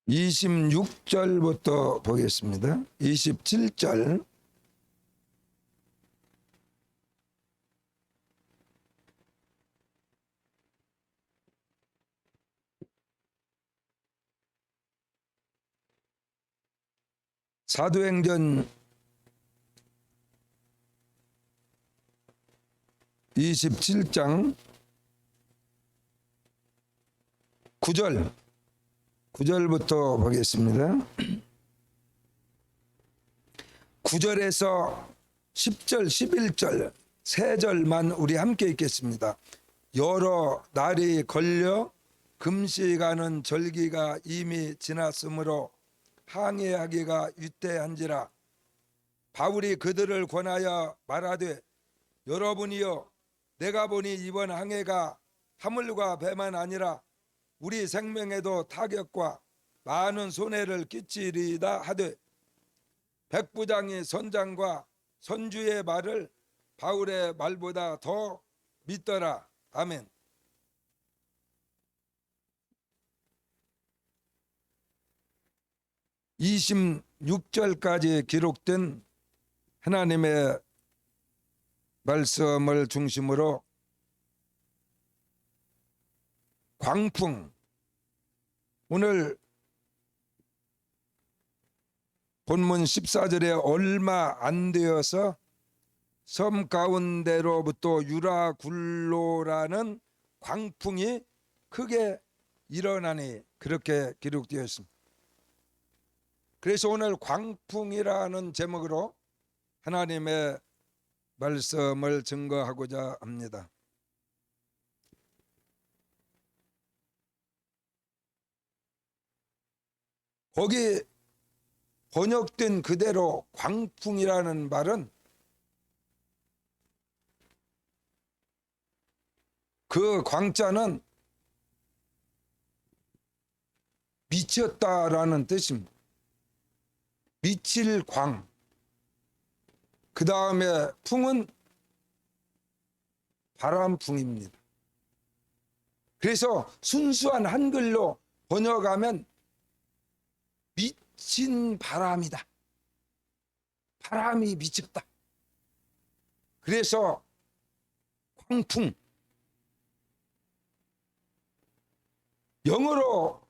26절부터 보겠습니다. 27절. 사도행전 27장 9절부터 보겠습니다. 9절에서 10절, 11절 세 절만 우리 함께 읽겠습니다. 여러 날이 걸려 금식하는 절기가 이미 지났으므로 항해하기가 유태한지라. 바울이 그들을 권하여 말하되, 여러분이여, 내가 보니 이번 항해가 하물과 배만 아니라 우리 생명에도 타격과 많은 손해를 끼치리이다 하되, 백부장이 선장과 선주의 말을 바울의 말보다 더 믿더라. 아멘. (26절까지) 기록된 하나님의 말씀을 중심으로 광풍, 오늘 본문 14절에 얼마 안 되어서 섬 가운데로부터 유라굴로라는 광풍이 크게 일어나니, 그렇게 기록되어 있습니다. 그래서 오늘 광풍이라는 제목으로 하나님의 말씀을 증거하고자 합니다. 거기 번역된 그대로 광풍이라는 말은 그 광자는 미쳤다라는 뜻입니다. 미칠 광. 그 다음에 풍은 바람풍입니다. 그래서 순수한 한글로 번역하면 미친 바람이다. 바람이 미쳤다. 그래서 광풍. 영어로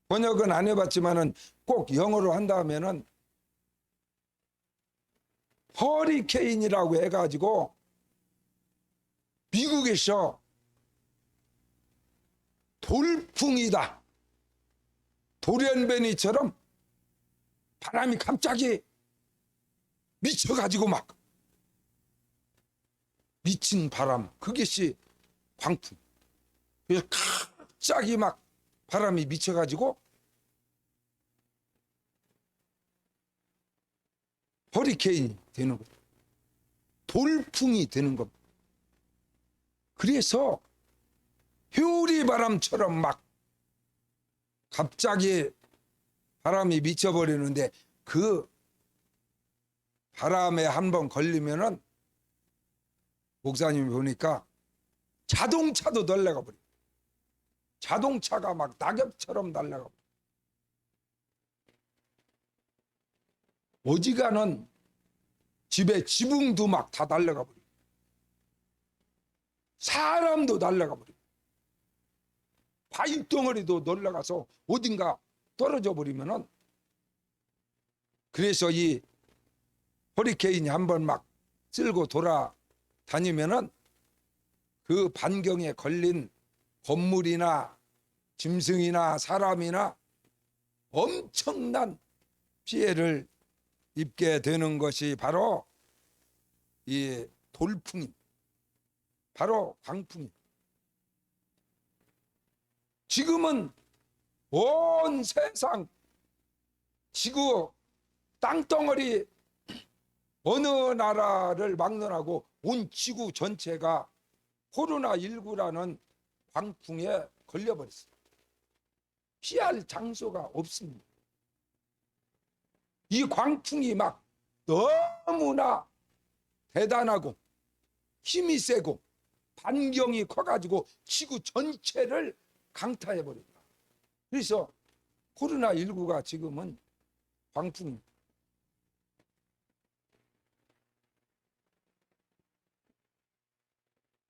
번역은 안 해봤지만은 꼭 영어로 한다면은 허리케인이라고 해가지고 미국에서 돌풍이다. 돌연변이처럼 바람이 갑자기 미쳐가지고 막 미친 바람, 그것이 광풍. 그래서 갑자기 막 바람이 미쳐가지고 허리케인이 되는 거예요. 돌풍이 되는 겁니다. 그래서 효리 바람처럼 막 갑자기 바람이 미쳐버리는데, 그 바람에 한번 걸리면은 목사님이 보니까 자동차도 날아가 버려요. 자동차가 막 낙엽처럼 날아가 버려요. 어지간한 집에 지붕도 막 다 날아가 버려요. 사람도 날아가 버려요. 바위덩어리도 날아가서 어딘가 떨어져 버리면은, 그래서 이 허리케인이 한번 막 쓸고 돌아다니면은 그 반경에 걸린 건물이나 짐승이나 사람이나 엄청난 피해를 입게 되는 것이 바로 이 돌풍입니다. 바로 광풍입니다. 지금은 온 세상 지구 땅덩어리 어느 나라를 막론하고 온 지구 전체가 코로나19라는 광풍에 걸려버렸어요. 피할 장소가 없습니다. 이 광풍이 막 너무나 대단하고 힘이 세고 반경이 커가지고 지구 전체를 강타해버립니다. 그래서 코로나19가 지금은 광풍.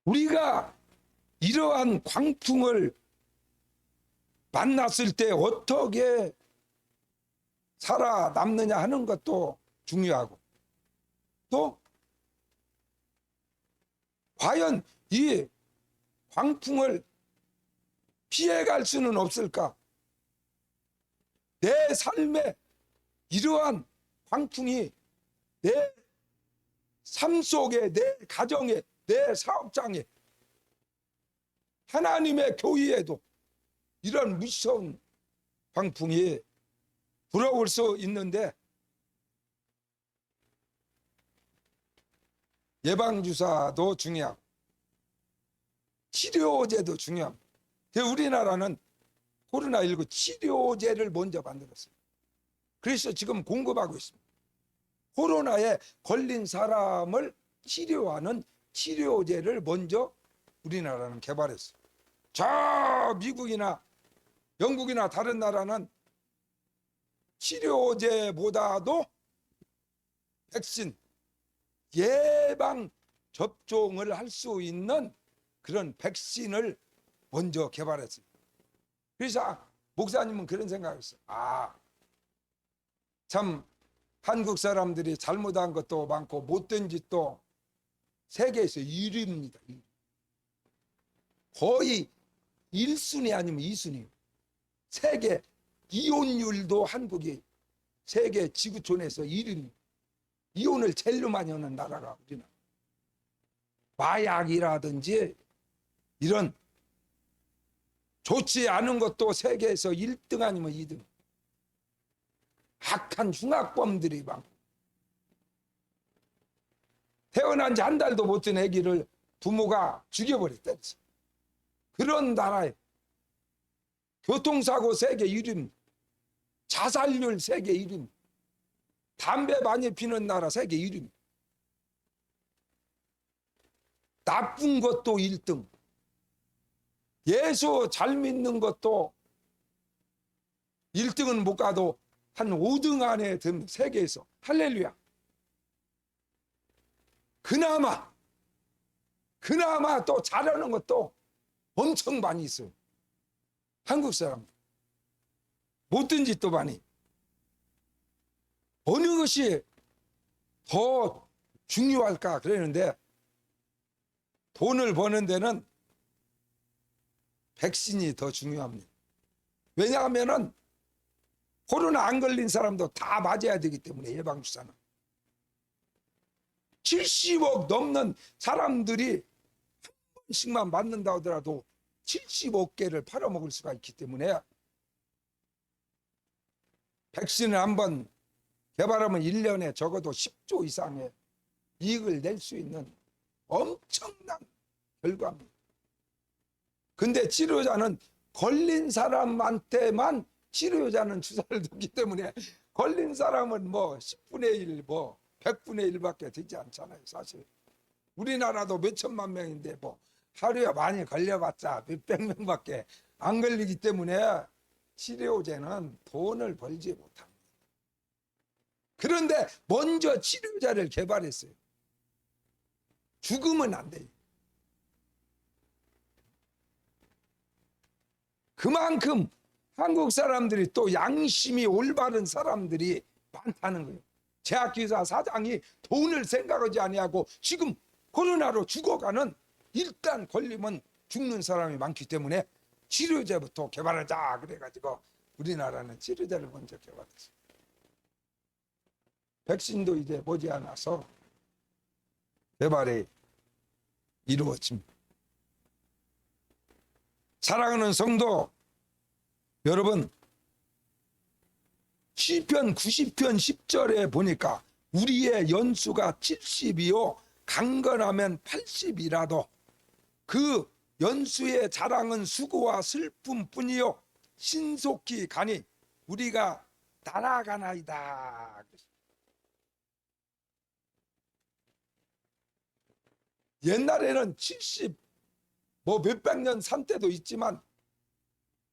우리가 이러한 광풍을 만났을 때 어떻게 살아남느냐 하는 것도 중요하고, 또 과연 이 광풍을 피해갈 수는 없을까? 내 삶에 이러한 광풍이 내 삶 속에, 내 가정에, 내 사업장에, 하나님의 교회에도 이런 무서운 광풍이 불어올 수 있는데, 예방주사도 중요하고 치료제도 중요합니다. 우리나라는 코로나19 치료제를 먼저 만들었어요. 그래서 지금 공급하고 있습니다. 코로나에 걸린 사람을 치료하는 치료제를 먼저 우리나라는 개발했어요. 저 미국이나 영국이나 다른 나라는 치료제보다도 백신, 예방 접종을 할 수 있는 그런 백신을 먼저 개발했어요. 그래서 목사님은 그런 생각을 했어요. 참 한국 사람들이 잘못한 것도 많고 못된 짓도 세계에서 1위입니다. 거의 1순위 아니면 2순위. 세계 이혼율도 한국이 세계 지구촌에서 1위입니다. 이혼을 제일 많이 하는 나라가 우리나라. 마약이라든지 이런 좋지 않은 것도 세계에서 1등 아니면 2등. 악한 흉악범들이 많고, 태어난 지 한 달도 못 된 아기를 부모가 죽여버렸다. 그런 나라에 교통사고 세계 1위, 자살률 세계 1위, 담배 많이 피는 나라 세계 1위, 나쁜 것도 1등, 예수 잘 믿는 것도 1등은 못 가도 한 5등 안에 든 세계에서. 할렐루야. 그나마 또 잘하는 것도 엄청 많이 있어요. 한국 사람 못된 짓도 많이. 어느 것이 더 중요할까 그러는데, 돈을 버는 데는 백신이 더 중요합니다. 왜냐하면은 코로나 안 걸린 사람도 다 맞아야 되기 때문에. 예방주사는 70억 넘는 사람들이 한 번씩만 맞는다 하더라도 70억 개를 팔아먹을 수가 있기 때문에, 백신을 한번 개발하면 1년에 적어도 10조 이상의 이익을 낼 수 있는 엄청난 결과입니다. 근데 치료자는 걸린 사람한테만 치료자는 주사를 줬기 때문에 걸린 사람은 뭐 10분의 1, 뭐 100분의 1밖에 되지 않잖아요. 사실 우리나라도 몇 천만 명인데 뭐 하루에 많이 걸려봤자 몇백 명밖에 안 걸리기 때문에 치료제는 돈을 벌지 못합니다. 그런데 먼저 치료제를 개발했어요. 죽으면 안 돼요. 그만큼 한국 사람들이 또 양심이 올바른 사람들이 많다는 거예요. 제약회사 사장이 돈을 생각하지 아니하고 지금 코로나로 죽어가는, 일단 걸리면 죽는 사람이 많기 때문에 치료제부터 개발하자 그래가지고 우리나라는 치료제를 먼저 개발했어요. 백신도 이제 머지않아서 개발이 이루어집니다. 사랑하는 성도 여러분, 시편 90편 10절에 보니까 우리의 연수가 70이요 강건하면 80이라도 그 연수의 자랑은 수고와 슬픔뿐이요 신속히 가니 우리가 날아가나이다. 옛날에는 70 뭐 몇백 년 산 때도 있지만,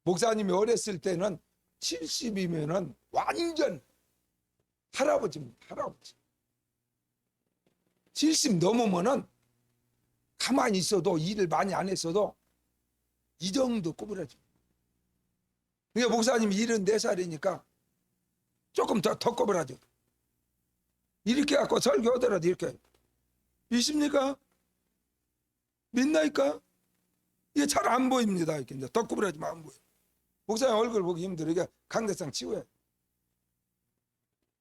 목사님이 어렸을 때는 70이면은 완전 할아버지입니다. 할아버지. 70 넘으면은 가만히 있어도 일을 많이 안 했어도 이 정도 구부러져. 그러니까 목사님이 74살이니까 조금 더 구부러져. 이렇게 갖고 설교하더라도 이렇게 믿습니까? 믿나이까? 이게 잘 안 보입니다. 이렇게 이제 더 구부러지면 안 보여. 목사님 얼굴 보기 힘들어. 이게 강대상 치워야.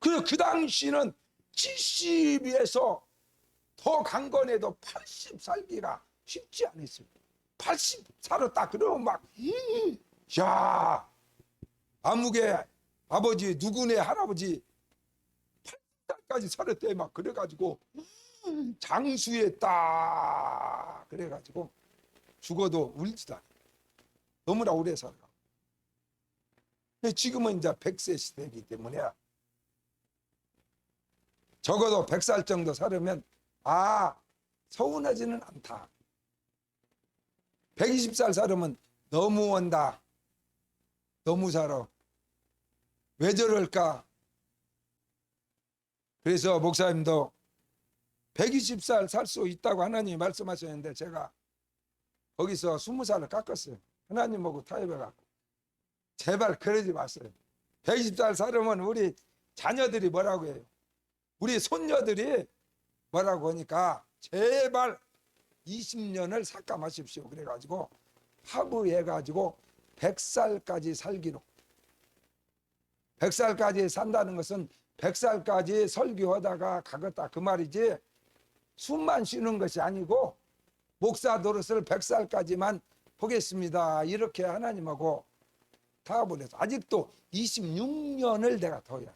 그 당시는 70에서 더 강건해도 80 살기가 쉽지 않았어요. 80 살았다 그러면 막, 야, 아무개 아버지 누구네 할아버지 80살까지 살았대 막 그래가지고 장수했다 그래가지고 죽어도 울지도 않아. 너무나 오래 살아. 지금은 이제 100세 시대이기 때문에 적어도 100살 정도 살으면 서운하지는 않다. 120살 살으면 너무 온다. 너무 살아. 왜 저럴까? 그래서 목사님도 120살 살 수 있다고 하나님이 말씀하셨는데 제가 거기서 20살을 깎았어요. 하나님 보고 타협해갖고. 제발 그러지 마세요. 120살 살으면 우리 자녀들이 뭐라고 해요? 우리 손녀들이 뭐라고 하니까 제발 20년을 삭감하십시오. 그래가지고 합의해가지고 100살까지 살기로. 100살까지 산다는 것은 100살까지 설교하다가 가겠다 그 말이지, 숨만 쉬는 것이 아니고 목사 노릇을 100살까지만 보겠습니다 이렇게 하나님하고 타협을 해서 아직도 26년을 내가 더 해야.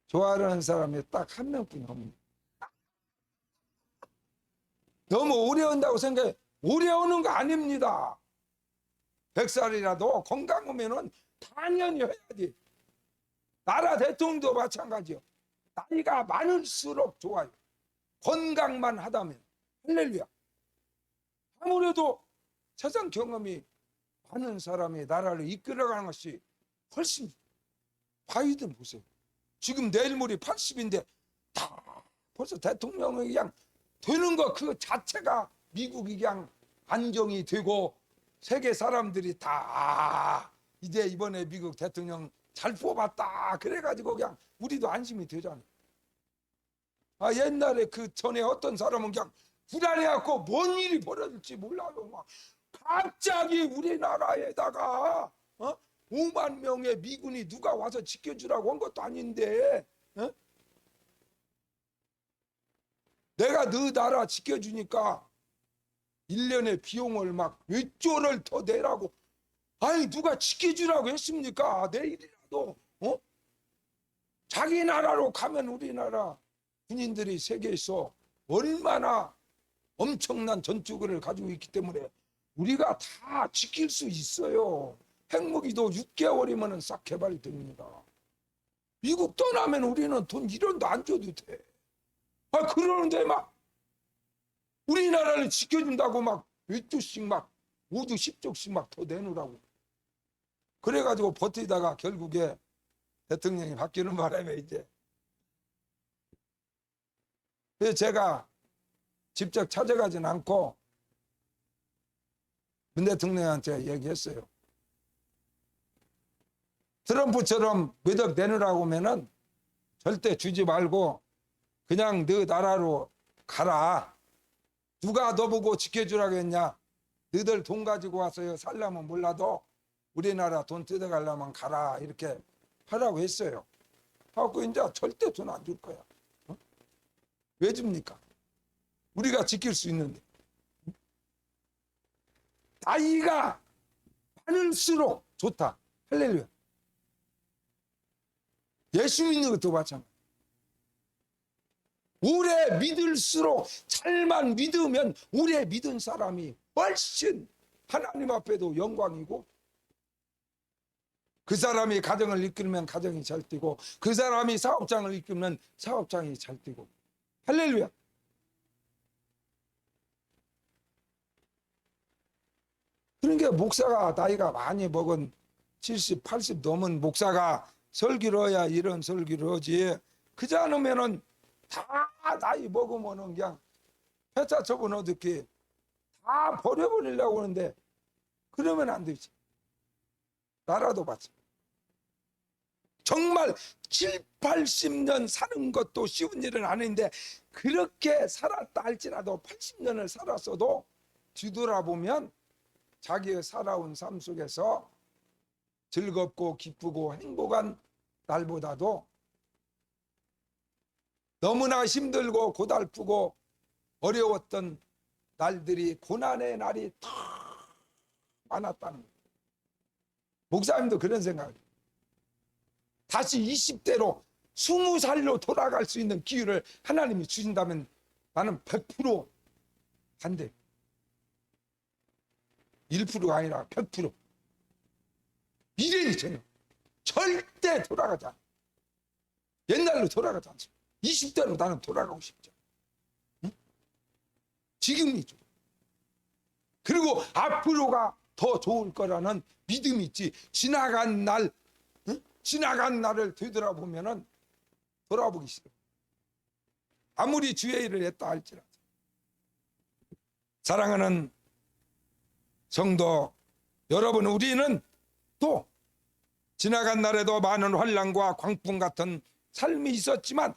좋아하는 사람이 딱 한 명뿐이 없는. 너무 오래 온다고 생각해. 오래 오는 거 아닙니다. 100살이라도 건강하면은 당연히 해야지. 나라 대통령도 마찬가지요. 나이가 많을수록 좋아요. 건강만 하다면. 할렐루야. 아무래도 세상 경험이 많은 사람이 나라를 이끌어가는 것이 훨씬. 바이든 보세요. 지금 내일 모레 80인데 다 벌써 대통령이 그냥 되는 거 그 자체가 미국이 그냥 안정이 되고 세계 사람들이 다 이제 이번에 미국 대통령 잘 뽑았다 그래가지고 그냥 우리도 안심이 되잖아요. 옛날에 그 전에 어떤 사람은 그냥 불안해갖고 뭔 일이 벌어질지 몰라요. 막 갑자기 우리나라에다가 5만 명의 미군이 누가 와서 지켜주라고 한 것도 아닌데 내가 너 나라 지켜주니까 1년에 비용을 막 몇 조를 더 내라고. 아니 누가 지켜주라고 했습니까? 내일이라도 자기 나라로 가면 우리나라 군인들이 세계에서 얼마나 엄청난 전투기를 가지고 있기 때문에 우리가 다 지킬 수 있어요. 핵무기도 6개월이면 싹 개발됩니다. 미국 떠나면 우리는 돈 1원도 안 줘도 돼. 그러는데 막 우리나라를 지켜준다고 막 몇 조씩 막 5조 10조씩 막 더 내놓으라고. 그래가지고 버티다가 결국에 대통령이 바뀌는 바람에 이제. 그래서 제가 직접 찾아가진 않고 문 대통령한테 얘기했어요. 트럼프처럼 몇억 내놓으라고 하면은 절대 주지 말고 그냥 너 나라로 가라. 누가 너 보고 지켜주라고 했냐? 너희들 돈 가지고 와서 살려면 몰라도 우리나라 돈 뜯어가려면 가라. 이렇게 하라고 했어요. 하고 이제 절대 돈 안 줄 거야. 왜 줍니까? 우리가 지킬 수 있는데. 나이가 많을수록 좋다. 할렐루야. 예수 믿는 것도 마찬가지. 오래 믿을수록 잘만 믿으면 오래 믿은 사람이 훨씬 하나님 앞에도 영광이고, 그 사람이 가정을 이끌면 가정이 잘 뛰고, 그 사람이 사업장을 이끌면 사업장이 잘 뛰고. 할렐루야. 그러니까 목사가 나이가 많이 먹은 70, 80 넘은 목사가 설교를 해야 이런 설교를 하지. 그지 않으면은 다 나이 먹으면은 그냥 회차 처분 어떻게 다 버려버리려고 하는데 그러면 안 되지. 나라도 마찬가지. 정말 7, 80년 사는 것도 쉬운 일은 아닌데 그렇게 살았다 할지라도 80년을 살았어도 뒤돌아보면 자기의 살아온 삶 속에서 즐겁고 기쁘고 행복한 날보다도 너무나 힘들고 고달프고 어려웠던 날들이, 고난의 날이 더 많았다는 거예요. 목사님도 그런 생각을 해요. 다시 20대로 20살로 돌아갈 수 있는 기회를 하나님이 주신다면 나는 100% 반대. 1%가 아니라 100%. 미래니 전혀. 절대 돌아가지 않아. 옛날로 돌아가지 않습니다. 20대로 나는 돌아가고 싶죠. 응? 지금이죠. 그리고 앞으로가 더 좋을 거라는 믿음이 있지. 지나간 날, 응? 지나간 날을 되돌아보면은 돌아보기 싫어. 아무리 주의 일을 했다 할지라도. 사랑하는 성도 여러분, 우리는 또 지나간 날에도 많은 환난과 광풍 같은 삶이 있었지만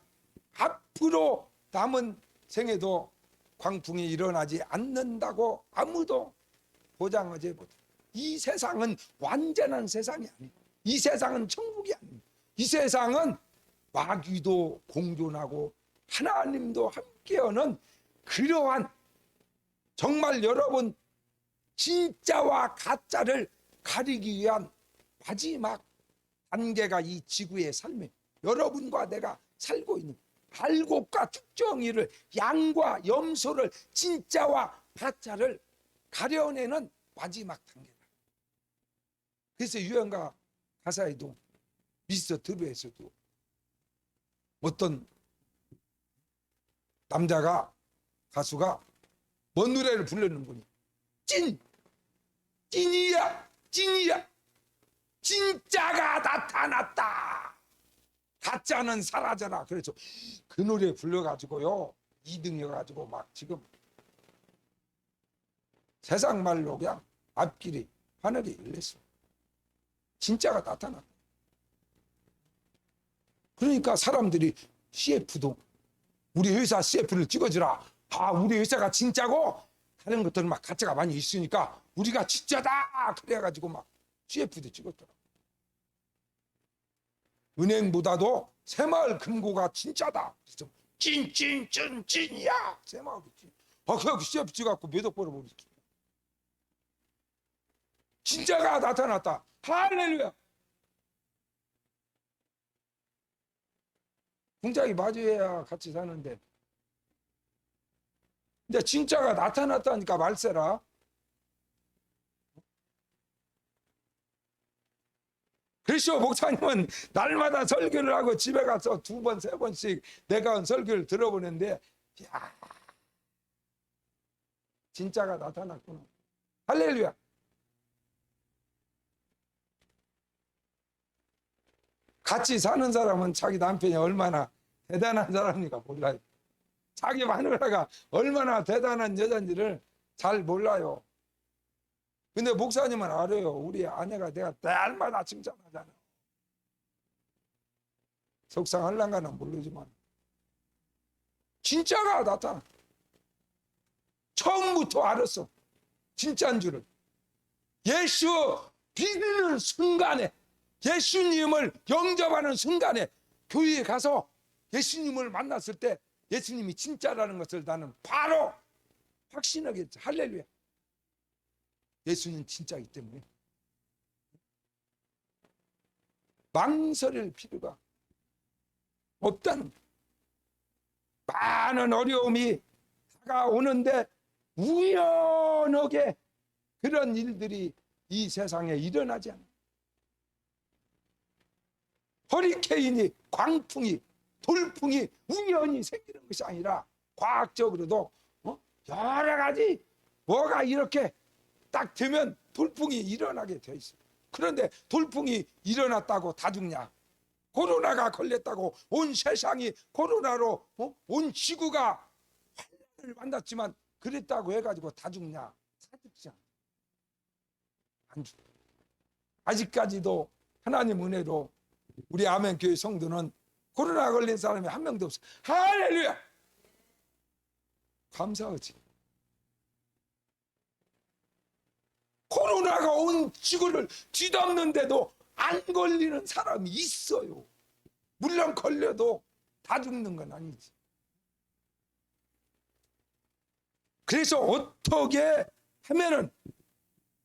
앞으로 남은 생에도 광풍이 일어나지 않는다고 아무도 보장하지 못해. 이 세상은 완전한 세상이 아니에요. 이 세상은 천국이 아니에요. 이 세상은 마귀도 공존하고 하나님도 함께하는 그러한, 정말 여러분 진짜와 가짜를 가리기 위한 마지막 단계가 이 지구의 삶이에요. 여러분과 내가 살고 있는 알곡과 특정이를, 양과 염소를, 진짜와 가짜를 가려내는 마지막 단계다. 그래서 유행가 가사에도 미스터 트롯에서도 어떤 남자가, 가수가 뭔 노래를 부르는 분이 찐이야 진짜가 나타났다, 가짜는 사라져라. 그래서 그 노래 불러가지고요 2등이어가지고 막 지금 세상 말로 그냥 앞길이 하늘이 열렸어. 진짜가 나타났다. 그러니까 사람들이 CF도 우리 회사 CF를 찍어주라. 아, 우리 회사가 진짜고 다른 것들은 막 가짜가 많이 있으니까 우리가 진짜다 그래가지고 막 CF도 찍었더라. 은행보다도 새마을 금고가 진짜다. 그래서 찐이야 새마을이 찐. 아, 그 CF 찍어갖고 몇 억 벌어버렸지. 진짜가 나타났다. 할렐루야. 공장이 마주해야 같이 사는데 근데 진짜가 나타났다니까 말세라. 그래서 목사님은 날마다 설교를 하고 집에 가서 2번, 3번씩 내가 한 설교를 들어보는데 야, 진짜가 나타났구나. 할렐루야. 같이 사는 사람은 자기 남편이 얼마나 대단한 사람인가 몰라요. 자기 마누라가 얼마나 대단한 여자인지를 잘 몰라요. 근데 목사님은 알아요. 우리 아내가 내가 날마다 칭찬하잖아. 속상할란가는 모르지만 진짜가 나타나. 처음부터 알았어. 진짜인 줄을. 예수 믿는 순간에, 예수님을 영접하는 순간에 교회에 가서 예수님을 만났을 때 예수님이 진짜라는 것을 나는 바로 확신하게 했죠. 할렐루야. 예수는 진짜이기 때문에 망설일 필요가 없다는 거예요. 많은 어려움이 다가오는데 우연하게 그런 일들이 이 세상에 일어나지 않아요. 허리케인이, 광풍이, 돌풍이 우연히 생기는 것이 아니라 과학적으로도 여러 가지 뭐가 이렇게 딱 되면 돌풍이 일어나게 돼 있어요. 그런데 돌풍이 일어났다고 다 죽냐? 코로나가 걸렸다고 온 세상이 코로나로 온 지구가 환난을 만났지만 그랬다고 해가지고 다 죽냐? 다 죽지 않아. 안 죽어. 아직까지도 하나님 은혜로 우리 아멘교회 성도는 코로나 걸린 사람이 한 명도 없어. 할렐루야! 감사하지. 코로나가 온 지구를 뒤덮는데도 안 걸리는 사람이 있어요. 물론 걸려도 다 죽는 건 아니지. 그래서 어떻게 하면은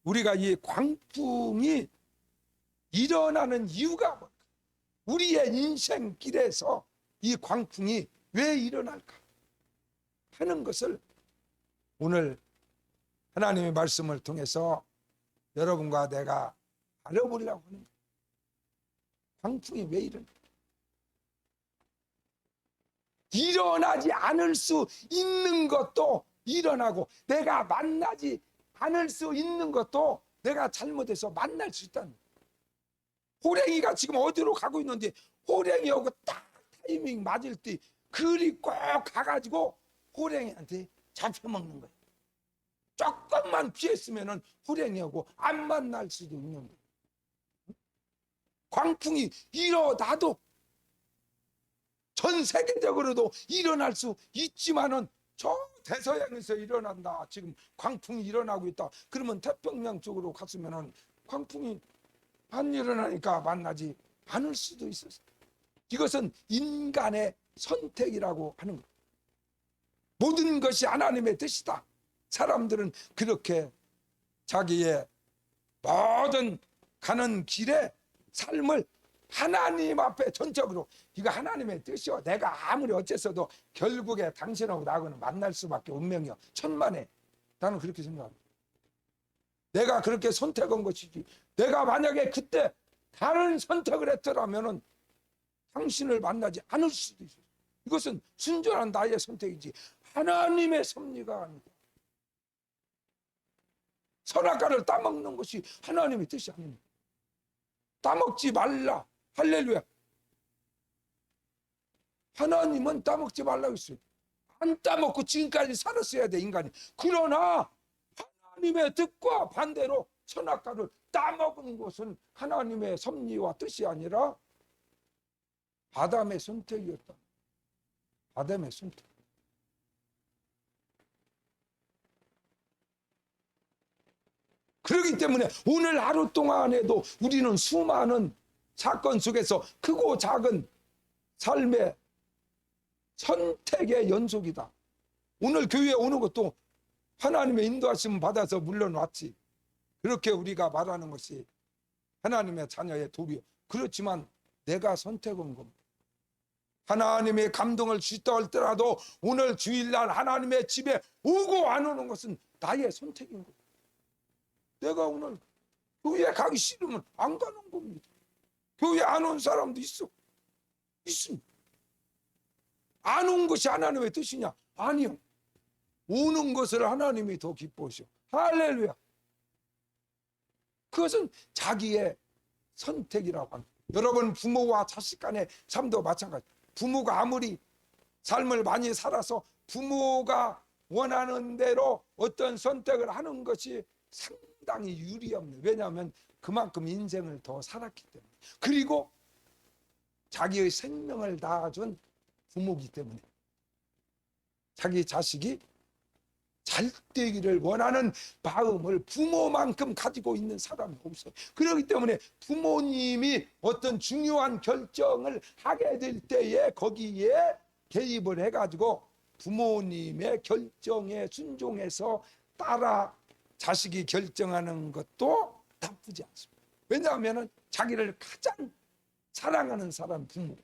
우리가 이 광풍이 일어나는 이유가 뭘까? 우리의 인생길에서 이 광풍이 왜 일어날까 하는 것을 오늘 하나님의 말씀을 통해서 여러분과 내가 알아보려고 하는 거예요. 광풍이 왜 일어날까? 일어나지 않을 수 있는 것도 일어나고, 내가 만나지 않을 수 있는 것도 내가 잘못해서 만날 수 있다는 거예요. 호랭이가 지금 어디로 가고 있는데 호랭이하고 딱 타이밍 맞을 때 그리 꼭 가가지고 호랭이한테 잡혀먹는 거예요. 조금만 피했으면 호랭이하고 안 만날 수도 있는 거예요. 광풍이 일어나도 전 세계적으로도 일어날 수 있지만은 저 대서양에서 일어난다. 지금 광풍이 일어나고 있다. 그러면 태평양 쪽으로 갔으면은 광풍이 안 일어나니까 만나지 않을 수도 있었어요. 이것은 인간의 선택이라고 하는 거예요. 모든 것이 하나님의 뜻이다. 사람들은 그렇게 자기의 모든 가는 길에 삶을 하나님 앞에 전적으로, 이거 하나님의 뜻이요, 내가 아무리 어째서도 결국에 당신하고 나하고는 만날 수밖에 운명이요, 천만에. 나는 그렇게 생각합니다. 내가 그렇게 선택한 것이지, 내가 만약에 그때 다른 선택을 했더라면 당신을 만나지 않을 수도 있어요. 이것은 순전한 나의 선택이지 하나님의 섭리가 아니다. 선악과를 따먹는 것이 하나님의 뜻이 아닙니다. 따먹지 말라. 할렐루야. 하나님은 따먹지 말라고 했어요. 안 따먹고 지금까지 살았어야 돼, 인간이. 그러나 하나님의 뜻과 반대로 선악과를 따먹은 것은 하나님의 섭리와 뜻이 아니라 아담의 선택이었다. 아담의 선택. 그렇기 때문에 오늘 하루 동안에도 우리는 수많은 사건 속에서 크고 작은 삶의 선택의 연속이다. 오늘 교회에 오는 것도 하나님의 인도하심 받아서 물러났지. 그렇게 우리가 말하는 것이 하나님의 자녀의 도리요. 그렇지만 내가 선택한 겁니다. 하나님의 감동을 주시다 할지라도 오늘 주일날 하나님의 집에 오고 안 오는 것은 나의 선택인 거예요. 내가 오늘 교회에 가기 싫으면 안 가는 겁니다. 교회 안 온 사람도 있습니다. 안 온 것이 하나님의 뜻이냐? 아니요. 오는 것을 하나님이 더 기뻐하셔. 할렐루야. 그것은 자기의 선택이라고 합니다. 여러분, 부모와 자식 간의 삶도 마찬가지. 부모가 아무리 삶을 많이 살아서 부모가 원하는 대로 어떤 선택을 하는 것이 상당히 유리합니다. 왜냐하면 그만큼 인생을 더 살았기 때문에, 그리고 자기의 생명을 다준 부모이기 때문에 자기 자식이 잘 되기를 원하는 마음을 부모만큼 가지고 있는 사람이 없어요. 그렇기 때문에 부모님이 어떤 중요한 결정을 하게 될 때에 거기에 개입을 해가지고 부모님의 결정에 순종해서 따라 자식이 결정하는 것도 나쁘지 않습니다. 왜냐하면 자기를 가장 사랑하는 사람 부모,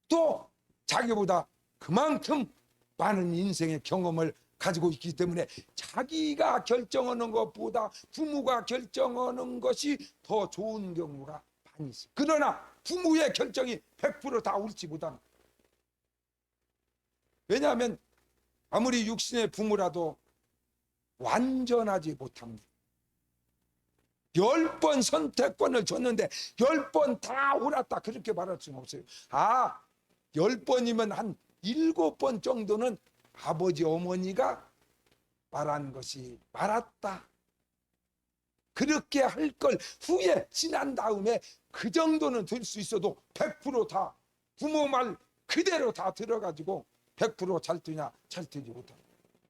또 자기보다 그만큼 많은 인생의 경험을 가지고 있기 때문에 자기가 결정하는 것보다 부모가 결정하는 것이 더 좋은 경우가 많이 있어요. 그러나 부모의 결정이 100%다 옳지 못합니다. 왜냐하면 아무리 육신의 부모라도 완전하지 못합니다. 10번 선택권을 줬는데 10번 다 옳았다 그렇게 말할 수는 없어요. 10번이면 한 7번 정도는 아버지 어머니가 말한 것이 맞았다, 그렇게 할 걸 후에 지난 다음에 그 정도는 될 수 있어도 100%다 부모 말 그대로 다 들어가지고 100% 잘 되냐, 잘 되지 못하는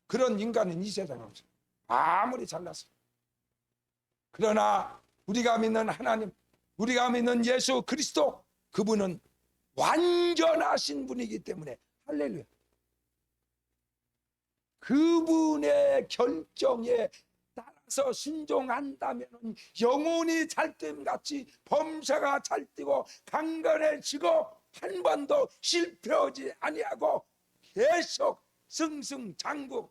그런 인간은 이 세상에 없어요. 아무리 잘나서. 그러나 우리가 믿는 하나님, 우리가 믿는 예수 그리스도, 그분은 완전하신 분이기 때문에 할렐루야, 그분의 결정에 따라서 순종한다면 영혼이 잘됨같이 범사가 잘되고 강건해지고 한 번도 실패하지 아니하고 계속 승승장구,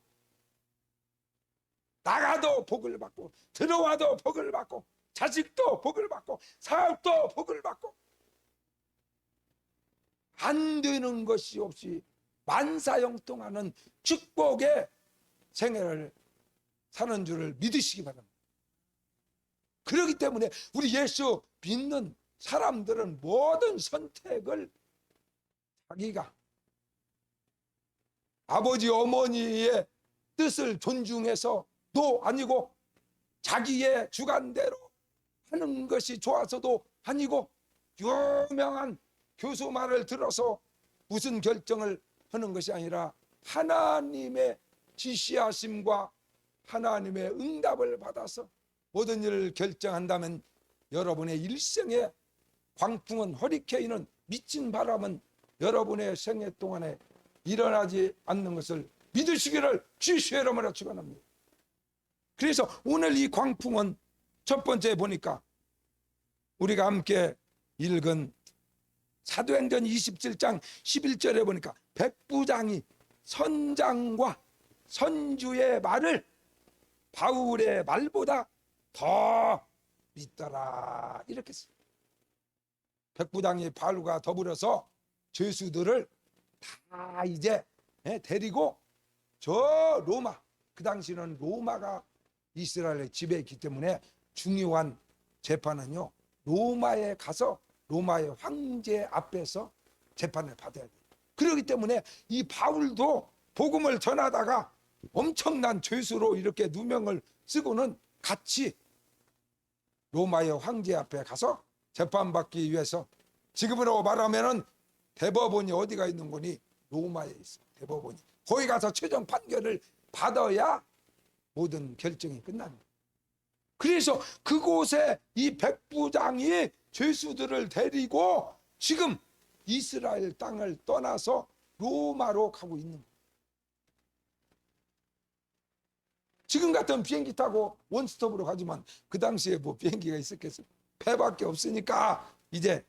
나가도 복을 받고 들어와도 복을 받고 자식도 복을 받고 사업도 복을 받고 안 되는 것이 없이 만사형통하는 축복의 생애를 사는 줄을 믿으시기 바랍니다. 그렇기 때문에 우리 예수 믿는 사람들은 모든 선택을 자기가 아버지 어머니의 뜻을 존중해서도 아니고 자기의 주관대로 하는 것이 좋아서도 아니고 유명한 교수 말을 들어서 무슨 결정을 하는 것이 아니라 하나님의 지시하심과 하나님의 응답을 받아서 모든 일을 결정한다면 여러분의 일생에 광풍은, 허리케인은, 미친 바람은 여러분의 생애 동안에 일어나지 않는 것을 믿으시기를 주의 이름으로 축원합니다. 그래서 오늘 이 광풍은 첫 번째 보니까 우리가 함께 읽은 사도행전 27장 11절에 보니까 백부장이 선장과 선주의 말을 바울의 말보다 더 믿더라 이렇게 써요. 백부장이 바울과 더불어서 죄수들을 다 이제 데리고 저 로마, 그 당시는 로마가 이스라엘의 지배했기 때문에 중요한 재판은요 로마에 가서 로마의 황제 앞에서 재판을 받아야 돼요. 그렇기 때문에 이 바울도 복음을 전하다가 엄청난 죄수로 이렇게 누명을 쓰고는 같이 로마의 황제 앞에 가서 재판받기 위해서, 지금으로 말하면은 대법원이 어디가 있는 거니? 로마에 있어. 대법원이 거기 가서 최종 판결을 받아야 모든 결정이 끝납니다. 그래서 그곳에 이 백부장이 죄수들을 데리고 지금 이스라엘 땅을 떠나서 로마로 가고 있는 거예요. 지금 같은 비행기 타고 원스톱으로 가지만 그 당시에 뭐 비행기가 있었겠어요? 배밖에 없으니까 이제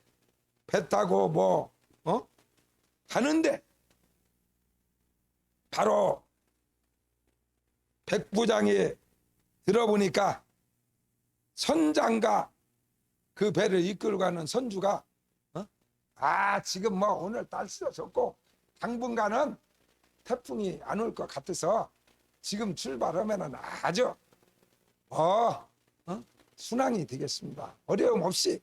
배 타고 가는데 바로 백부장이 들어보니까 선장과 그 배를 이끌고 가는 선주가 지금 오늘 날씨도 좋고 당분간은 태풍이 안 올 것 같아서 지금 출발하면은 아주 순항이 되겠습니다. 어려움 없이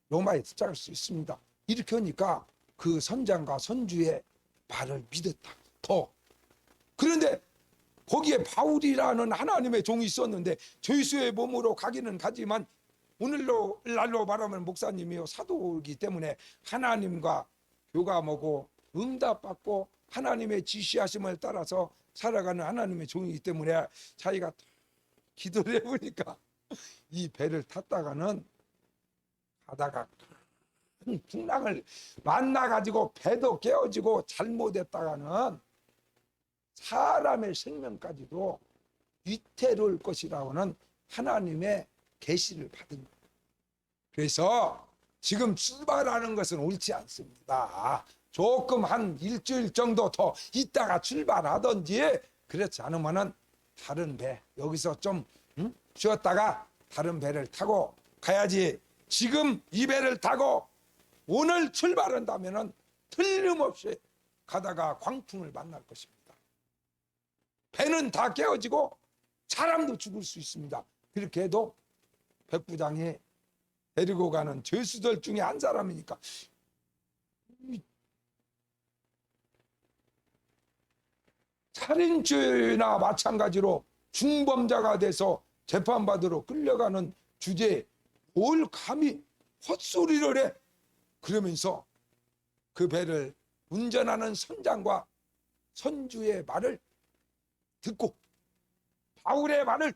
로마에 도착할 수 있습니다. 이렇게 하니까 그 선장과 선주의 말을 믿었다. 그런데 거기에 바울이라는 하나님의 종이 있었는데 죄수의 몸으로 가기는 가지만 오늘날로 말하면 목사님이요 사도이기 때문에 하나님과 교감하고 응답받고 하나님의 지시하심을 따라서 살아가는 하나님의 종이기 때문에 자기가 기도를 해보니까 이 배를 탔다가는 가다가 큰 풍랑을 만나가지고 배도 깨어지고 잘못했다가는 사람의 생명까지도 위태로울 것이라고는 하나님의 계시를 받은 거예요. 그래서 지금 출발하는 것은 옳지 않습니다. 조금 한 일주일 정도 더 있다가 출발하든지, 그렇지 않으면은 다른 배, 여기서 좀 쉬었다가 다른 배를 타고 가야지. 지금 이 배를 타고 오늘 출발한다면은 틀림없이 가다가 광풍을 만날 것입니다. 배는 다 깨어지고 사람도 죽을 수 있습니다. 그렇게 해도 백부장이 데리고 가는 죄수들 중에 한 사람이니까 살인죄나 마찬가지로 중범자가 돼서 재판받으러 끌려가는 주제에 뭘 감히 헛소리를 해. 그러면서 그 배를 운전하는 선장과 선주의 말을 듣고 바울의 말을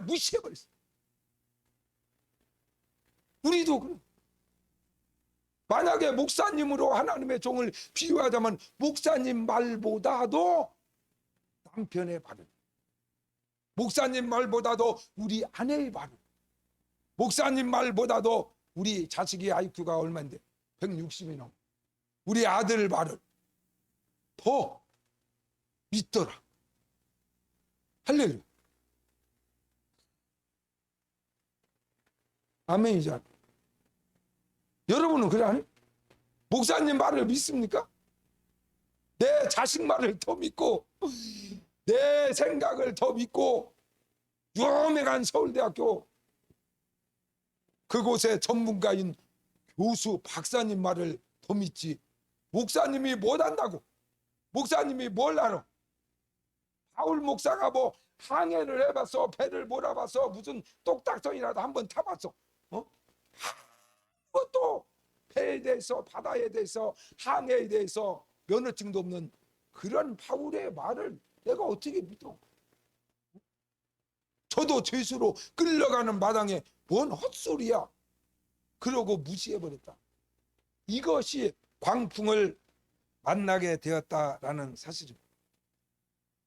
무시해버렸어. 우리도 그래. 만약에 목사님으로 하나님의 종을 비유하자면 목사님 말보다도 남편의 말을, 목사님 말보다도 우리 아내의 말을, 목사님 말보다도 우리 자식이 IQ가 얼마인데 160이 넘어 우리 아들 말을 더 믿더라. 할렐루야. 아멘이잖아. 여러분은 그래 안 해? 목사님 말을 믿습니까? 내 자식 말을 더 믿고 내 생각을 더 믿고 유명한 서울대학교 그곳의 전문가인 교수 박사님 말을 더 믿지. 목사님이 못 안다고, 목사님이 뭘 알아? 바울 목사가 뭐 항해를 해봤어, 배를 몰아봤어, 무슨 똑딱선이라도 한번 타봤어? 그것도 배에 대해서, 바다에 대해서, 항해에 대해서 면허증도 없는 그런 바울의 말을 내가 어떻게 믿어? 저도 죄수로 끌려가는 마당에 뭔 헛소리야. 그러고 무시해버렸다. 이것이 광풍을 만나게 되었다라는 사실입니다.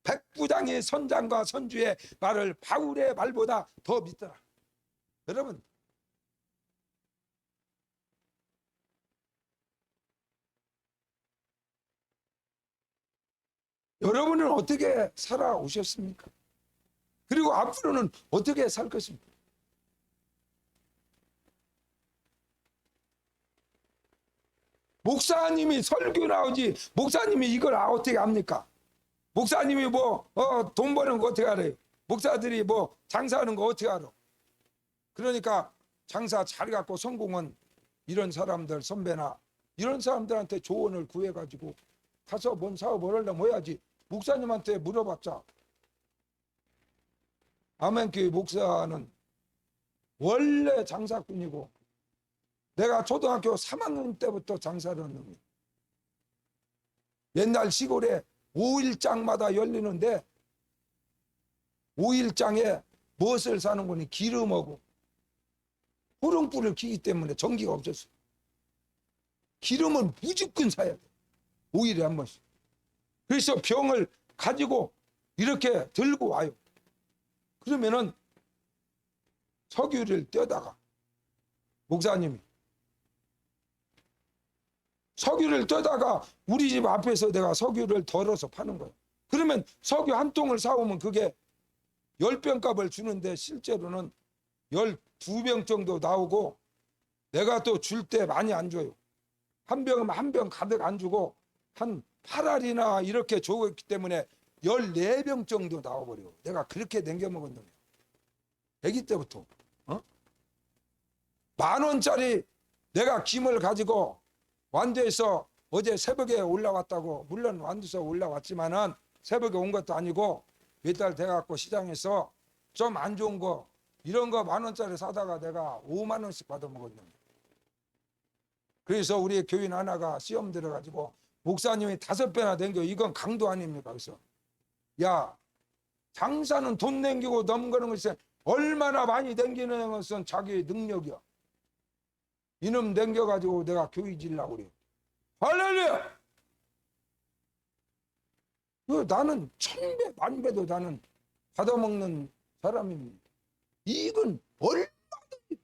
백부장이 선장과 선주의 말을 바울의 말보다 더 믿더라. 여러분, 여러분은 어떻게 살아오셨습니까? 그리고 앞으로는 어떻게 살 것입니까? 목사님이 설교 나오지 목사님이 이걸 어떻게 합니까? 목사님이 뭐 돈 버는 거 어떻게 알아요? 목사들이 뭐 장사하는 거 어떻게 알아? 그러니까 장사 잘 갖고 성공은 이런 사람들, 선배나 이런 사람들한테 조언을 구해가지고 가서 뭔 사업을 하려면 해야지. 목사님한테 물어봤자. 아멘교회 목사는 원래 장사꾼이고 내가 초등학교 3학년 때부터 장사를 하는 놈이에요. 옛날 시골에 5일장마다 열리는데 5일장에 무엇을 사는 거니? 기름하고 호롱불을 켜기 때문에 전기가 없었어요. 기름은 무조건 사야 돼. 5일에 한 번씩. 그래서 병을 가지고 이렇게 들고 와요. 그러면은 석유를 떼다가 목사님이 석유를 떼다가 우리 집 앞에서 내가 석유를 덜어서 파는 거예요. 그러면 석유 한 통을 사오면 그게 10병 값을 주는데 실제로는 12병 정도 나오고 내가 또 줄 때 많이 안 줘요. 한 병은 한 병 가득 안 주고 한 8알이나 이렇게 줬기 때문에 14병 정도 나와버려. 내가 그렇게 남겨 먹은 놈이야. 아기 때부터. 10,000원짜리 내가 김을 가지고 완도에서 어제 새벽에 올라왔다고. 물론 완도에서 올라왔지만은 새벽에 온 것도 아니고 몇 달 돼갖고 시장에서 좀 안 좋은 거 이런 거 10,000원짜리 사다가 내가 5만 원씩 받아 먹었는데. 그래서 우리 교인 하나가 시험 들어가지고 목사님이 5배나 댕겨. 이건 강도 아닙니까? 그래서 야, 장사는 돈 댕기고 넘거는 것이 얼마나 많이 댕기는 것은 자기의 능력이야. 이놈 댕겨가지고 내가 교회 지으려고 그래요. 할렐루야! 나는 1000배, 10,000배도 나는 받아먹는 사람입니다. 이익은 얼마든지,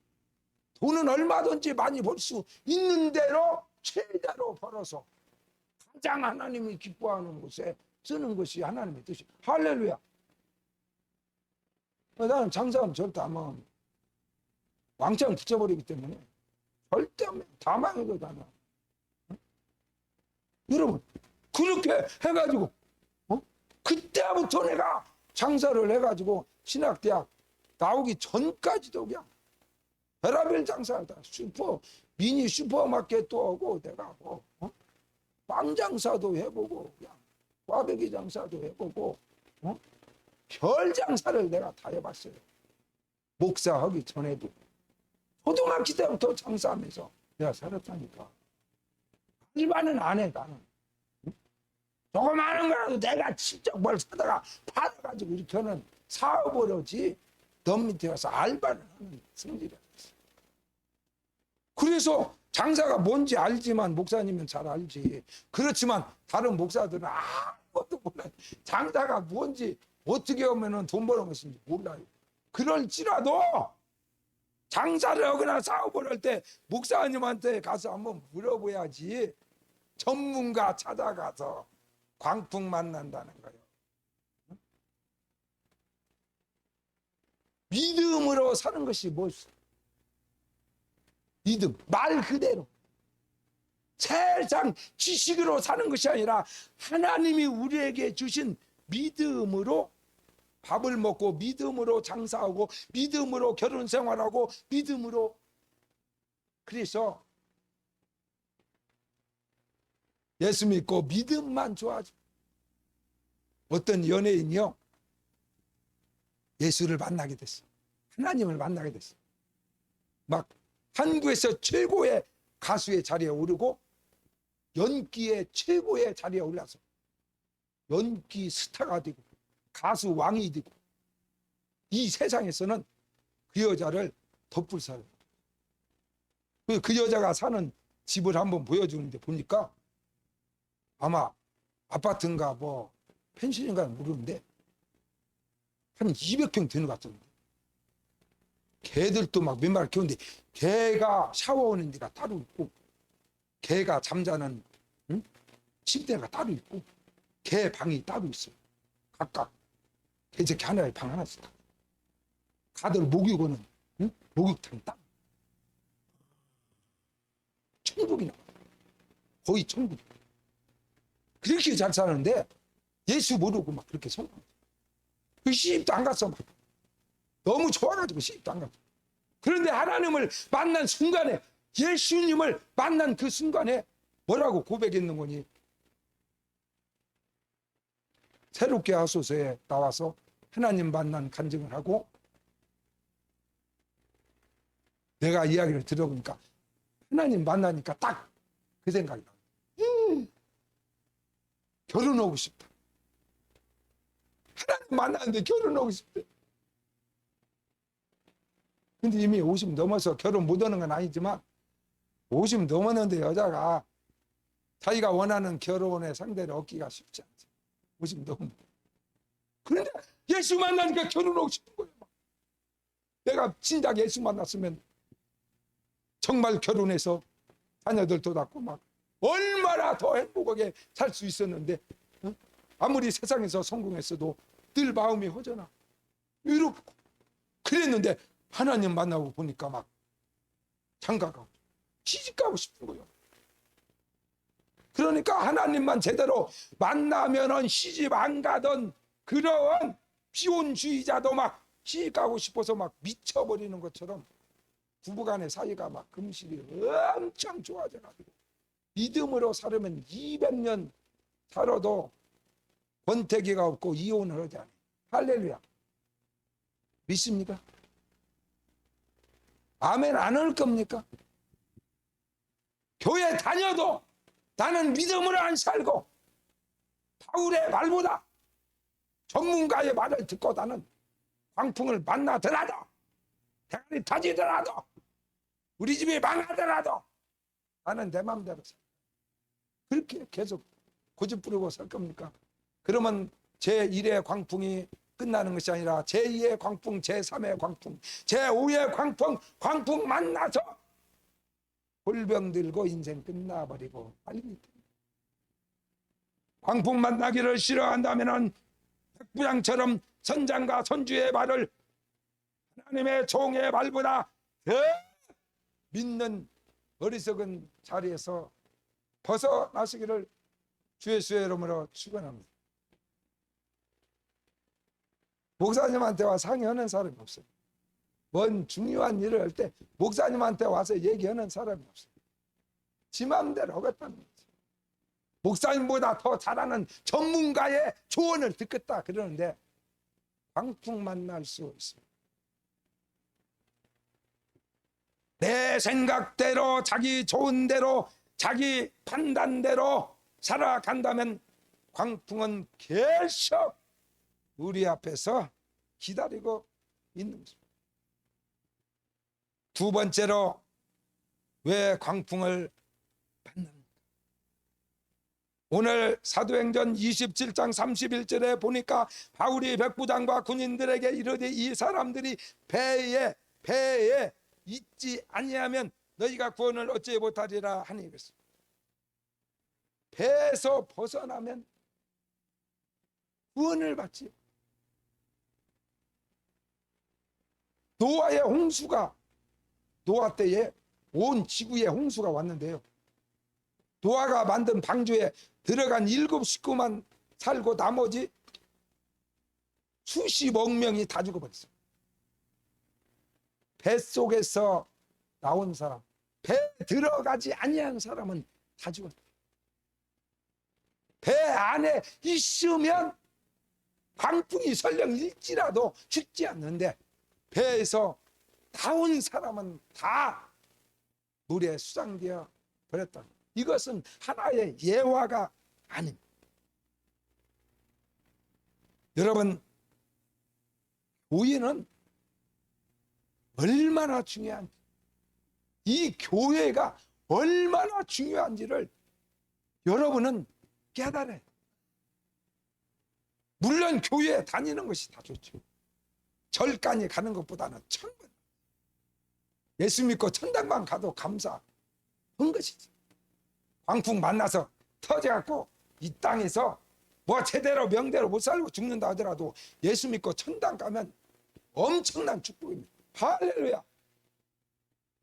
돈은 얼마든지 많이 벌 수 있는 대로 최대로 벌어서 가장 하나님이 기뻐하는 곳에 쓰는 것이 하나님의 뜻이에요. 할렐루야! 나는 장사하면 절대 안 망합니다. 왕창 붙여버리기 때문에 절대 안 망해요. 다 망해도 나는. 여러분, 그렇게 해가지고 그때부터 내가 장사를 해가지고 신학대학 나오기 전까지도 그냥 별의별 장사하다. 미니 슈퍼마켓도 하고, 내가 뭐, 빵 장사도 해보고, 그냥 꽈배기 장사도 해보고, 별 장사를 내가 다 해봤어요. 목사하기 전에도. 초등학교 때부터 장사하면서 내가 살았다니까. 일반은 안 해, 나는. 조그마한 거라도 내가 직접 뭘 사다가 팔아가지고 이렇게 하는 사업을 하지, 넌 밑에 가서 알바를 하는 성질이 아니었어. 그래서 장사가 뭔지 알지만, 목사님은 잘 알지. 그렇지만 다른 목사들은 아무것도 몰라요. 장사가 뭔지, 어떻게 하면 돈 버는 것인지 몰라요. 그럴지라도 장사를 하거나 사업을 할 때 목사님한테 가서 한번 물어봐야지. 전문가 찾아가서 광풍 만난다는 거예요. 믿음으로 사는 것이 무엇이요? 믿음, 말 그대로. 세상 지식으로 사는 것이 아니라 하나님이 우리에게 주신 믿음으로 밥을 먹고, 믿음으로 장사하고, 믿음으로 결혼 생활하고, 믿음으로. 그래서 예수 믿고 믿음만 좋아하죠. 어떤 연예인이요, 예수를 만나게 됐어. 하나님을 만나게 됐어. 막 한국에서 최고의 가수의 자리에 오르고, 연기의 최고의 자리에 올라서 연기 스타가 되고, 가수 왕이 되고, 이 세상에서는 그 여자를 덧불 살아요. 그 여자가 사는 집을 한번 보여주는데 보니까 아마 아파트인가 뭐 펜션인가 모르는데 한 200평 되는 것 같던데, 개들도 막 몇 마리 키우는데 개가 샤워하는 데가 따로 있고, 개가 잠자는 침대가 따로 있고, 개 방이 따로 있어요. 각각 개새끼 하나에 방 하나씩. 가들 목욕하는 목욕탕이 따로. 천국이나 거의 천국. 그렇게 잘 사는데 예수 모르고 막 그렇게 성공하죠. 그 시집도 안 갔어. 막 너무 좋아가지고 시집도 안 갔어. 그런데 하나님을 만난 순간에, 예수님을 만난 그 순간에 뭐라고 고백했는 거니? 새롭게 하소서에 나와서 하나님 만난 간증을 하고, 내가 이야기를 들어보니까 하나님 만나니까 딱 그 생각이 나. 결혼하고 싶다. 하나님 만나는데 결혼하고 싶대. 근데 이미 50 넘어서 결혼 못 하는 건 아니지만, 50 넘었는데 여자가 자기가 원하는 결혼의 상대를 얻기가 쉽지 않지. 50 넘으면. 그런데 예수 만나니까 결혼하고 싶은 거예요. 내가 진작 예수 만났으면 정말 결혼해서 자녀들도 낳고 막 얼마나 더 행복하게 살 수 있었는데, 아무리 세상에서 성공했어도 늘 마음이 허전하. 이렇게 그랬는데 하나님 만나고 보니까 막 장가가고 시집가고 싶은 거예요. 그러니까 하나님만 제대로 만나면은 시집 안 가던 그런 비혼주의자도 막 시집가고 싶어서 막 미쳐버리는 것처럼 부부간의 사이가 막 금실이 엄청 좋아져가지고, 믿음으로 살으면 200년 살아도 권태기가 없고 이혼을 하지 않아요. 할렐루야. 믿습니까? 아멘 안 할 겁니까? 교회 다녀도 나는 믿음으로 안 살고, 바울의 말보다 전문가의 말을 듣고 나는 광풍을 만나더라도, 대가리 터지더라도, 우리 집이 망하더라도 나는 내 마음대로 살. 그렇게 계속 고집 부리고 살 겁니까? 그러면 제1의 광풍이 끝나는 것이 아니라 제2의 광풍, 제3의 광풍, 제5의 광풍 만나서 골병 들고 인생 끝나버리고 말입니다. 광풍 만나기를 싫어한다면 백부장처럼 선장과 선주의 말을 하나님의 종의 말보다 더 믿는 어리석은 자리에서 벗어나시기를 주 예수의 이름으로 축원합니다. 목사님한테와 상의하는 사람이 없어요. 뭔 중요한 일을 할 때 목사님한테 와서 얘기하는 사람이 없어요. 지 마음대로 하겠다는 거지. 목사님보다 더 잘하는 전문가의 조언을 듣겠다 그러는데 광풍 만날 수 있습니다. 내 생각대로 자기 좋은 대로 자기 판단대로 살아간다면 광풍은 계속 우리 앞에서 기다리고 있는 것입니다. 두 번째로 왜 광풍을 만납니까? 오늘 사도행전 27장 31절에 보니까 바울이 백부장과 군인들에게 이르되 이 사람들이 배에 있지 아니하면 너희가 구원을 어찌 못하리라 하니 그랬습니다. 배에서 벗어나면 구원을 받지. 노아의 홍수가 노아 때에 온 지구에 홍수가 왔는데요. 노아가 만든 방주에 들어간 7 식구만 살고 나머지 수십억 명이 다 죽어버렸어요. 뱃속에서 나온 사람, 배 들어가지 아니한 사람은 다 죽었어요. 배 안에 있으면 광풍이 설령 일지라도 죽지 않는데 배에서 나온 사람은 다 물에 수장되어 버렸다. 이것은 하나의 예화가 아닙니다. 여러분, 교회는 얼마나 중요한지, 이 교회가 얼마나 중요한지를 여러분은 깨달아요. 물론 교회에 다니는 것이 다 좋죠. 절간이 가는 것보다는 천번 예수 믿고 천당만 가도 감사한 것이지. 광풍 만나서 터져갖고 이 땅에서 뭐 제대로 명대로 못 살고 죽는다 하더라도 예수 믿고 천당 가면 엄청난 축복입니다. 할렐루야.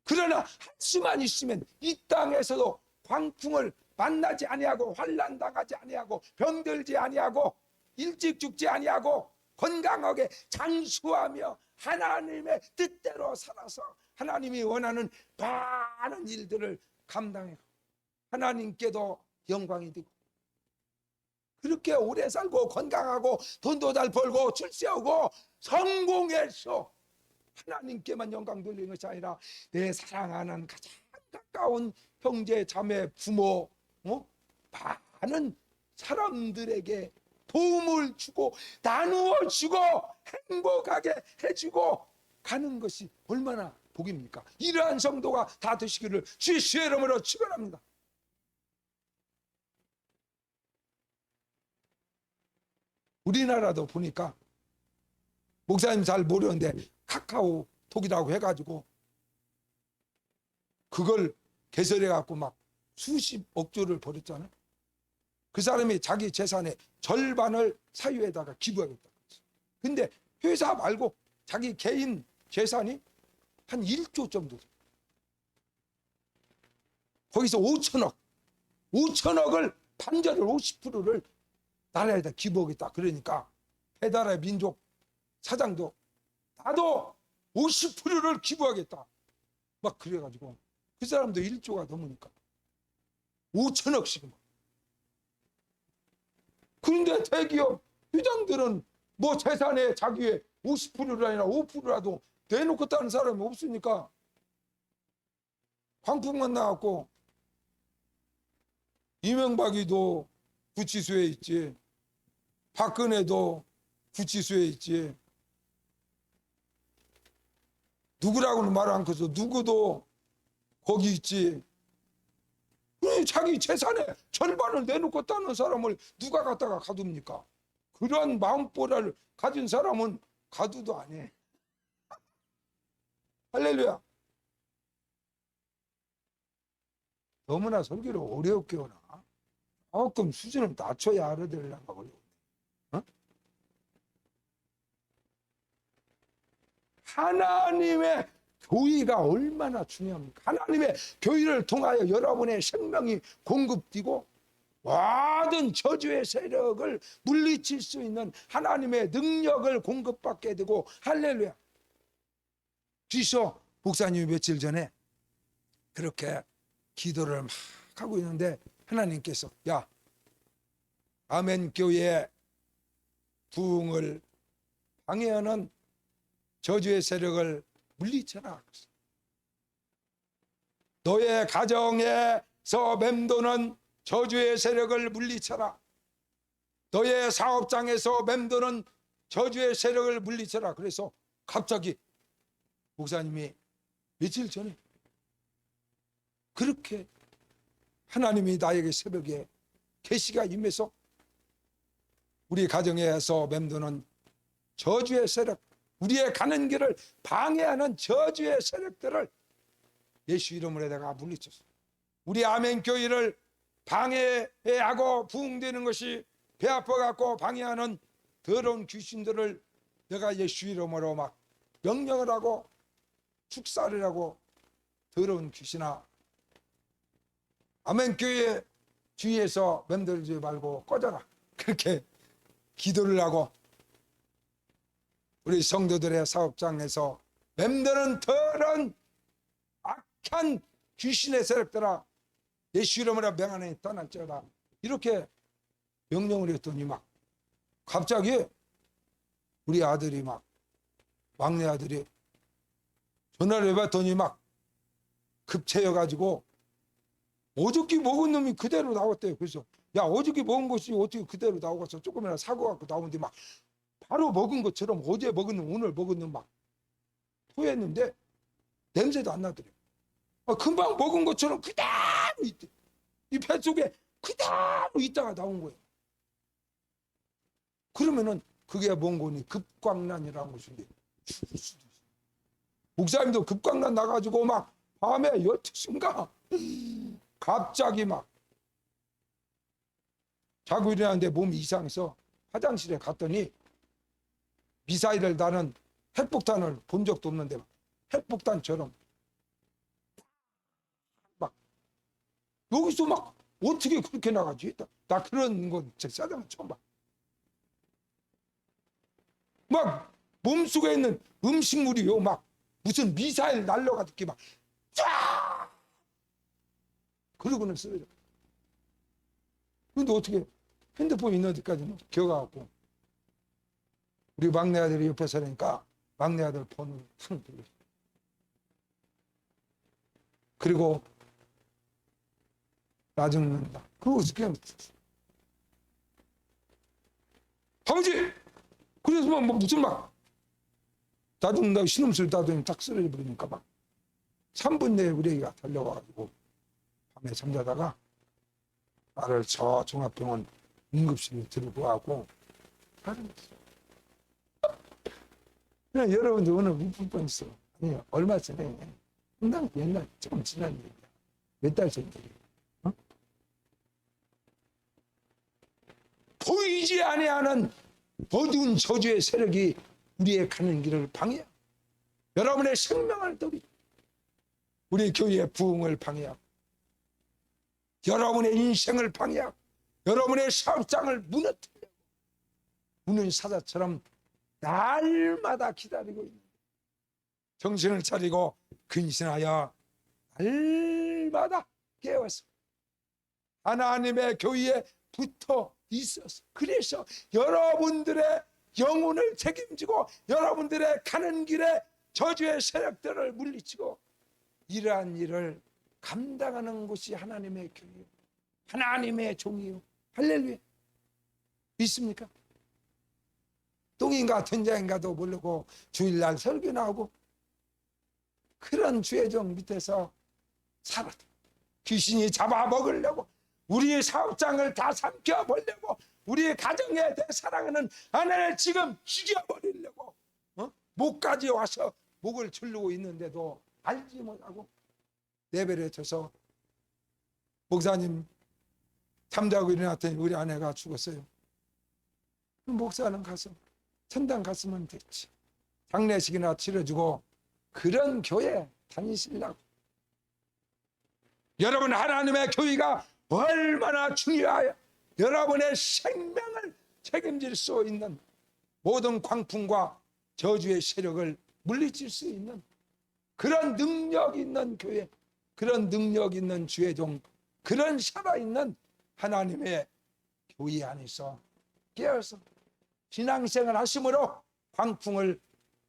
그러나 할 수만 있으면 이 땅에서도 광풍을 만나지 아니하고 환난 당하지 아니하고 병들지 아니하고 일찍 죽지 아니하고 건강하게 장수하며 하나님의 뜻대로 살아서 하나님이 원하는 많은 일들을 감당해 하나님께도 영광이 되고 그렇게 오래 살고 건강하고 돈도 잘 벌고 출세하고 성공해서 하나님께만 영광 돌리는 것이 아니라 내 사랑하는 가장 가까운 형제 자매 부모 많은 사람들에게 도움을 주고 나누어 주고 행복하게 해주고 가는 것이 얼마나 복입니까? 이러한 성도가 다 되시기를 주의 이름으로 축원합니다. 우리나라도 보니까 목사님 잘 모르는데 카카오톡이라고 해가지고 그걸 개설해갖고 막 수십억 조를 벌였잖아요. 그 사람이 자기 재산의 절반을 사유에다가 기부하겠다. 근데 회사 말고 자기 개인 재산이 한 1조 정도 돼요. 거기서 5천억을 반절을 50%를 나라에다 기부하겠다. 그러니까 배달의 민족 사장도 나도 50%를 기부하겠다. 막 그래가지고 그 사람도 1조가 넘으니까 5천억씩. 그런데 대기업 회장들은 뭐 재산의 자기의 50%가 아니라 5%라도 내놓겠다는 사람이 없으니까 광풍만 나왔고 이명박이도 구치소에 있지, 박근혜도 구치소에 있지, 누구라고는 말 않고서 누구도 거기 있지. 자기 재산의 절반을 내놓겠다는 사람을 누가 갖다가 가둡니까? 그런 마음보라를 가진 사람은 가두도 안 해. 할렐루야. 너무나 설교를 어렵게 오나? 조금 수준을 낮춰야 알아들으려고 그러는데. 하나님의 교회가 얼마나 중요합니까? 하나님의 교회를 통하여 여러분의 생명이 공급되고 모든 저주의 세력을 물리칠 수 있는 하나님의 능력을 공급받게 되고 할렐루야. 그래서 목사님이 며칠 전에 그렇게 기도를 막 하고 있는데 하나님께서 야, 아멘 교회의 부흥을 방해하는 저주의 세력을 물리쳐라. 너의 가정에서 맴도는 저주의 세력을 물리쳐라. 너의 사업장에서 맴도는 저주의 세력을 물리쳐라. 그래서 갑자기 목사님이 며칠 전에 그렇게 하나님이 나에게 새벽에 계시가 임해서 우리 가정에서 맴도는 저주의 세력, 우리의 가는 길을 방해하는 저주의 세력들을 예수 이름으로 내가 물리쳤어. 우리 아멘 교회를 방해하고 부흥되는 것이 배 아파갖고 방해하는 더러운 귀신들을 내가 예수 이름으로 막 명령을 하고 축사를 하고, 더러운 귀신아, 아멘 교회 주위에서 맴돌지 말고 꺼져라. 그렇게 기도를 하고 우리 성도들의 사업장에서 맴도는 더러운 악한 귀신의 세력들아, 예수 이름으로 명하니 떠날지어다. 이렇게 명령을 했더니 막 갑자기 우리 아들이 막, 막내 아들이 전화를 해봤더니 막 급체여가지고 어저께 먹은 놈이 그대로 나왔대요. 그래서 야, 어저께 먹은 것이 어떻게 그대로 나오겠어. 조금이나 사고 갖고 나오는데 막 바로 먹은 것처럼 어제 먹은 놈 오늘 먹은 놈 막 토했는데 냄새도 안 나더래요. 금방 먹은 것처럼 그대로 있대. 이 뱃속에 그대로 있다가 나온 거예요. 그러면은 그게 뭔 거니? 급광난이라는 것인데 죽을 수도 있어. 목사님도 급광난 나가지고 막 밤에 12시인가 갑자기 막 자고 일어났는데 몸이 이상해서 화장실에 갔더니 미사일을 다는 핵폭탄을 본 적도 없는데 막 핵폭탄처럼 막 여기서 막 어떻게 그렇게 나가지? 나 그런 건 사장은 처음 봐. 막 몸속에 있는 음식물이요 막 무슨 미사일 날려가듯이 막 쫙 그러고는 쓰러져. 근데 어떻게 핸드폰 있는 데까지는 기어가갖고 우리 막내 아들이 옆에 서니까 막내 아들 폰을 탁 들고, 그리고 나중는다. 그러고 그냥 아버지, 그래서 막 무슨 막 나중는다고 신음소리 나더니 딱 쓰러져 버리니까 막 3분 내에 우리 애기가 달려와가지고 밤에 잠자다가 나를 저 종합병원 응급실에 들고 가고 살아났어. 그냥 여러분들 오늘 웃을 뻔했어. 아니, 얼마 전에 상당히 옛날 조금 지난 얘기야. 몇 달 전 얘기야. 어? 보이지 아니하는 어두운 저주의 세력이 우리의 가는 길을 방해하고 여러분의 생명을 더비 우리 교회의 부흥을 방해하고 여러분의 인생을 방해하고 여러분의 사업장을 무너뜨리고 우는 사자처럼 날마다 기다리고 있는, 정신을 차리고 근신하여 날마다 깨워서 하나님의 교회에 붙어 있어서, 그래서 여러분들의 영혼을 책임지고 여러분들의 가는 길에 저주의 세력들을 물리치고 이러한 일을 감당하는 것이 하나님의 교회요, 하나님의 종이요. 할렐루야. 믿습니까? 똥인가 된장인가도 모르고 주일날 설교 나오고 그런 죄종 밑에서 살았다. 귀신이 잡아먹으려고 우리의 사업장을 다 삼켜보려고 우리의 가정에 대해 사랑하는 아내를 지금 죽여버리려고 목까지 와서 목을 줄르고 있는데도 알지 못하고 내버려져서 목사님 잠자고 일어났더니 우리 아내가 죽었어요. 목사는 가서 천당 갔으면 됐지. 장례식이나 치러주고 그런 교회 다니시려고. 여러분, 하나님의 교회가 얼마나 중요하여 여러분의 생명을 책임질 수 있는 모든 광풍과 저주의 세력을 물리칠 수 있는 그런 능력 있는 교회, 그런 능력 있는 주의 종, 그런 살아있는 하나님의 교회 안에서 깨어서 신앙생활 하심으로 광풍을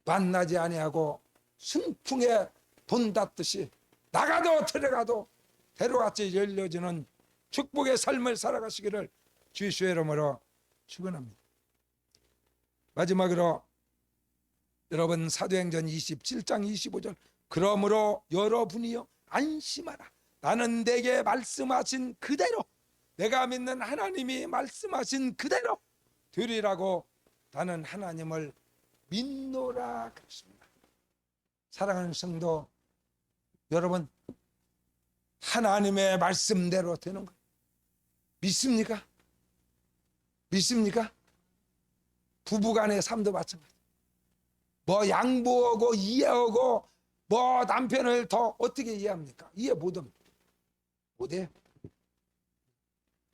만나지 아니하고 순풍에 돈 닿듯이 나가도 들어가도 대로같이 열려지는 축복의 삶을 살아가시기를 주의 이름으로 축원합니다. 마지막으로 여러분 사도행전 27장 25절 그러므로 여러분이요 안심하라. 나는 내게 말씀하신 그대로 내가 믿는 하나님이 말씀하신 그대로 되리라고 나는 하나님을 믿노라 그랬습니다. 사랑하는 성도 여러분, 하나님의 말씀대로 되는 거 믿습니까? 믿습니까? 부부간의 삶도 마찬가지. 뭐 양보하고 이해하고 뭐 남편을 더 어떻게 이해합니까? 이해 못합니다. 못해요.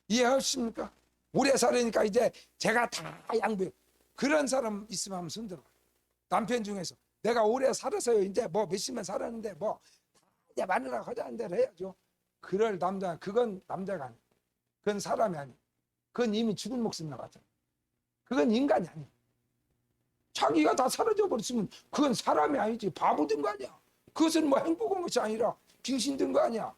이해하십니까? 오래 살으니까 이제 제가 다 양보해요. 그런 사람 있으면 한번 손들어. 남편 중에서 내가 오래 살아서요 이제 뭐 몇십년 살았는데 뭐 이제 마누라 하자는 대로 해야죠. 그럴 남자, 그건 남자가 아니에요. 그건 사람이 아니에요. 그건 이미 죽은 목숨 나갔잖아요. 그건 인간이 아니에요. 자기가 다 사라져 버렸으면 그건 사람이 아니지. 바보 된 거 아니야. 그것은 뭐 행복한 것이 아니라 빙신 든 거 아니야.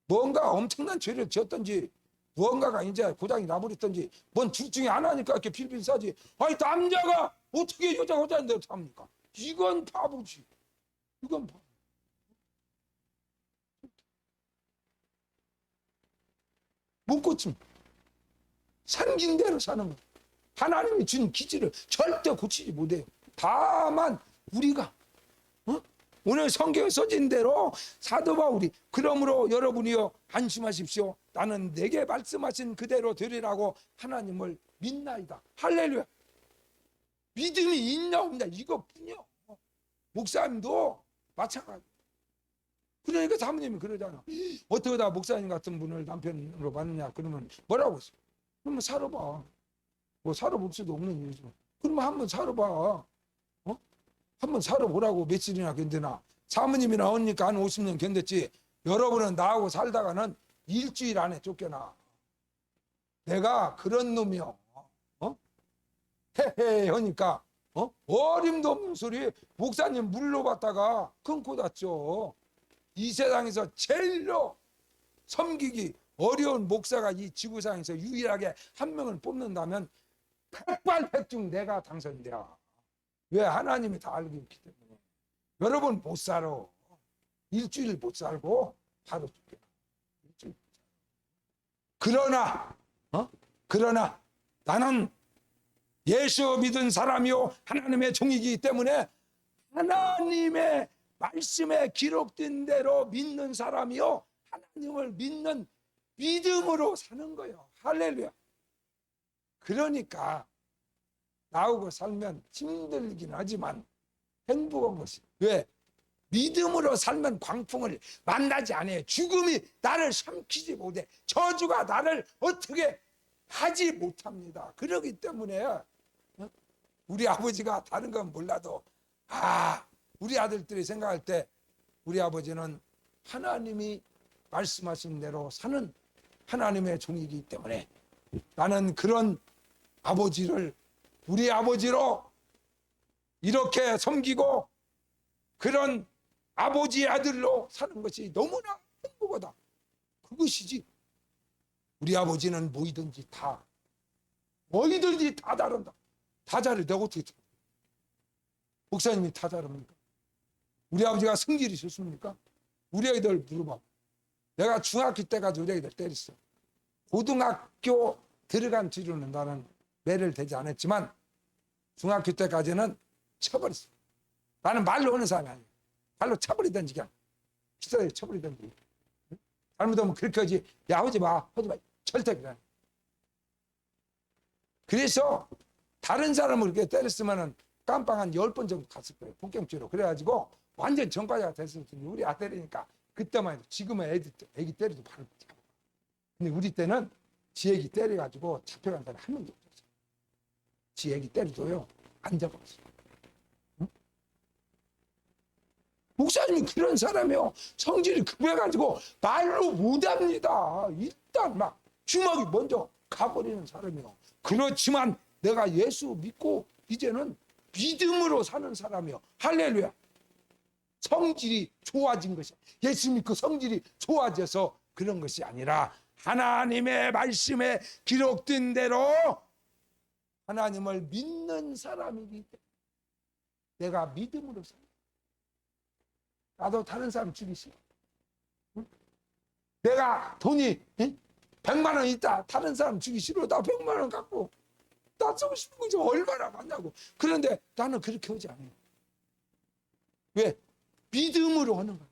뭔가 엄청난 죄를 지었든지 무언가가 이제 고장이 나버렸든지 뭔 둘 중에 하나니까 이렇게 필필 싸지. 아니 남자가 어떻게 여자가 하자는 대로 삽니까? 이건 바보지. 이건 바보. 못 고침. 생긴 대로 사는 거. 하나님이 준 기질을 절대 고치지 못해요. 다만 우리가 오늘 성경에 써진 대로 사도 바울이 그러므로 여러분이요 안심하십시오. 나는 내게 말씀하신 그대로 되리라고 하나님을 믿나이다. 할렐루야. 믿음이 있냐 없냐 이것뿐이요. 목사님도 마찬가지. 그러니까 사모님이 그러잖아. 어떻게 다 목사님 같은 분을 남편으로 받느냐 그러면 뭐라고 했어? 그러면 살아봐. 뭐 살아볼 수도 없는 일이죠. 그러면 한번 살아봐. 한번 살아보라고. 며칠이나 견디나. 사모님이나 언니까 한 50년 견뎠지. 여러분은 나하고 살다가는 일주일 안에 쫓겨나. 내가 그런 놈이요. 헤헤 하니까 어림도 없는 소리. 목사님 물로 받다가 큰 코 났죠. 이 세상에서 제일로 섬기기 어려운 목사가 이 지구상에서 유일하게 한 명을 뽑는다면 백발백중 내가 당선돼야. 왜? 하나님이 다 알고 있기 때문에. 여러분 못 살아. 일주일 못 살고 바로 죽게. 일주일. 그러나 나는 예수 믿은 사람이요 하나님의 종이기 때문에 하나님의 말씀에 기록된 대로 믿는 사람이요 하나님을 믿는 믿음으로 사는 거예요. 할렐루야. 그러니까 나오고 살면 힘들긴 하지만 행복한 것이. 왜? 믿음으로 살면 광풍을 만나지 않아요. 죽음이 나를 삼키지 못해. 저주가 나를 어떻게 하지 못합니다. 그러기 때문에 우리 아버지가 다른 건 몰라도 우리 아들들이 생각할 때 우리 아버지는 하나님이 말씀하신 대로 사는 하나님의 종이기 때문에 나는 그런 아버지를 우리 아버지로 이렇게 섬기고 그런 아버지의 아들로 사는 것이 너무나 행복하다. 그것이지. 우리 아버지는 뭐이든지 다 잘한다. 다 잘해. 내가 어떻게 해? 목사님이 다 잘합니까? 우리 아버지가 성질이 좋습니까? 우리 애들 물어봐. 내가 중학교 때까지 우리 애들 때렸어. 고등학교 들어간 뒤로는 나는 매를 대지 않았지만 중학교 때까지는 쳐버렸어. 나는 말로 하는 사람이 아니야. 발로 쳐버리든지 그냥 기사에 쳐버리든지. 잘못하면 그렇게 하지. 야 하지 마. 절대 그래. 그래서 다른 사람을 그렇게 때렸으면 깜빵 한 10번 정도 갔을 거예요. 폭행죄로. 그래가지고 완전 전과자가 됐을 텐데 우리 아들이니까 그때만 해도 지금은 애기 때려도 바로 잡아. 근데 우리 때는 지 애기 때려가지고 잡혀간 사람이 한 명도 없었어요. 지 애기 때려도요 안 잡았어요. 응? 하나님이 그런 사람이요. 성질이 급해가지고 말로 못합니다. 일단 막 주먹이 먼저 가버리는 사람이요. 그렇지만 내가 예수 믿고 이제는 믿음으로 사는 사람이요. 할렐루야. 성질이 좋아진 것이 예수 믿고 성질이 좋아져서 그런 것이 아니라 하나님의 말씀에 기록된 대로 하나님을 믿는 사람이기 때문에 내가 믿음으로 살아. 나도 다른 사람 주기 싫어. 응? 내가 돈이 100만 원 있다. 다른 사람 주기 싫어. 나 100만 원 갖고 나 쓰고 싶은 거지 얼마나 많냐고. 그런데 나는 그렇게 하지 않아요. 왜? 믿음으로 하는 거야.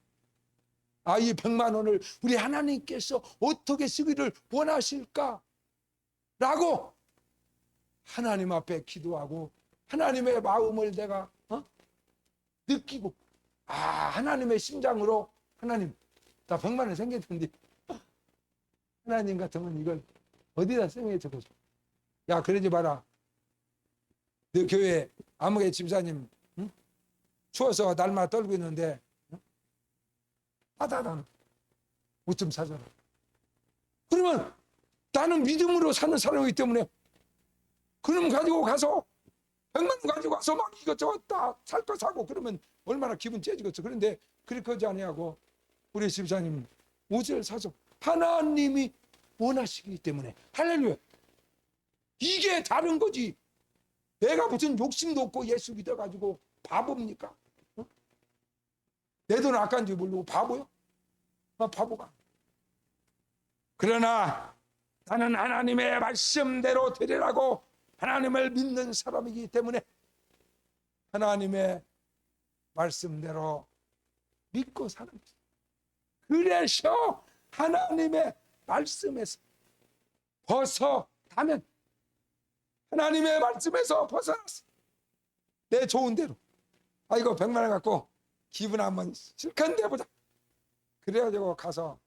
아, 이 100만 원을 우리 하나님께서 어떻게 쓰기를 원하실까? 라고 하나님 앞에 기도하고 하나님의 마음을 내가 느끼고 하나님의 심장으로 하나님 나 100만 원 생겼는데 하나님 같으면 이걸 어디다 쓰면 좋겠어. 야, 그러지 마라. 너 교회 아무개 집사님 추워서 날마다 떨고 있는데 나는 옷 좀 사줘라. 그러면 나는 믿음으로 사는 사람이기 때문에 그럼 가지고 가서 100만 원 가지고 가서 막 이것저것 다 살 거 사고 그러면 얼마나 기분 째지겠어. 그런데 그렇게 하지 아니하고 우리 집사님 옷을 사서 하나님이 원하시기 때문에 할렐루야. 이게 다른 거지. 내가 무슨 욕심도 없고 예수 믿어가지고 바보입니까? 내 돈 아까운지 모르고 바보요? 바보가. 그러나 나는 하나님의 말씀대로 되리라고 하나님을 믿는 사람이기 때문에 하나님의 말씀대로 믿고 사는 거죠. 그래서 하나님의 말씀에서 벗어나면 하나님의 말씀에서 벗어났어. 내 좋은 대로 이거 100만 원 갖고 기분 한번 실컷 내보자. 그래가지고 가서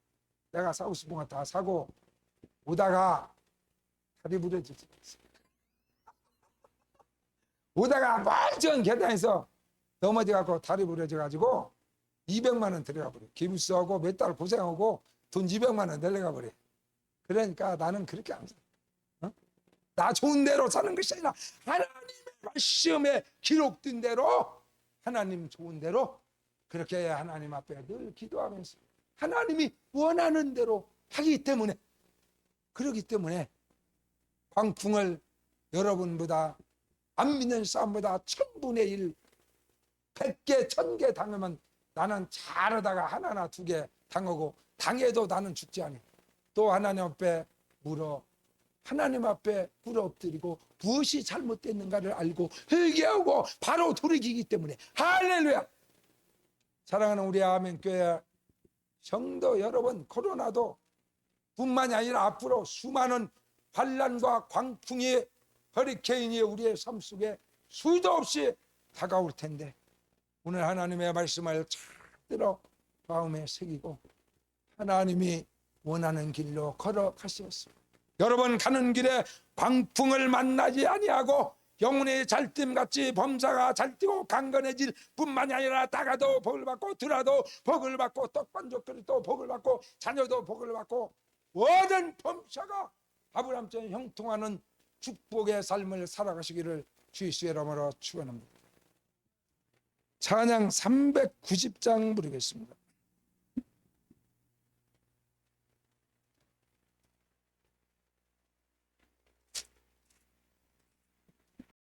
내가 사고 싶은 거 다 사고 오다가 다리 부러지지. 오다가 멀쩡한 계단에서 넘어져갖고 다리 부러져가지고 200만 원 들어가 버려. 기부스하고 몇 달 고생하고 돈 200만 원 내려가 버려. 그러니까 나는 그렇게 안 사. 나 좋은 대로 사는 것이 아니라 하나님의 말씀에 기록된 대로 하나님 좋은 대로 그렇게 하나님 앞에 늘 기도하면서 하나님이 원하는 대로 하기 때문에 그렇기 때문에 광풍을 여러분보다 안 믿는 사람보다 1000분의 1 100개 1000개 당하면 나는 잘하다가 하나나 2개 당하고 당해도 나는 죽지 않아. 또 하나님 앞에 물어 하나님 앞에 꿇어 엎드리고 무엇이 잘못됐는가를 알고 회개하고 바로 돌이키기 때문에 할렐루야. 사랑하는 우리 아멘교회 성도 여러분, 코로나도 뿐만이 아니라 앞으로 수많은 환난과 광풍이 허리케인이 우리의 삶 속에 수도 없이 다가올 텐데 오늘 하나님의 말씀을 잘 들어 마음에 새기고 하나님이 원하는 길로 걸어가시었습니다. 여러분 가는 길에 광풍을 만나지 아니하고 영혼의 잘됨같이 범사가 잘 뛰고 강건해질 뿐만이 아니라 다가도 복을 받고 들어도 복을 받고 떡반죽거리도 복을 받고 자녀도 복을 받고 모든 범사가 아브라함처럼 형통하는 축복의 삶을 살아가시기를 주 예수의 이름으로 축원합니다. 찬양 390장 부르겠습니다.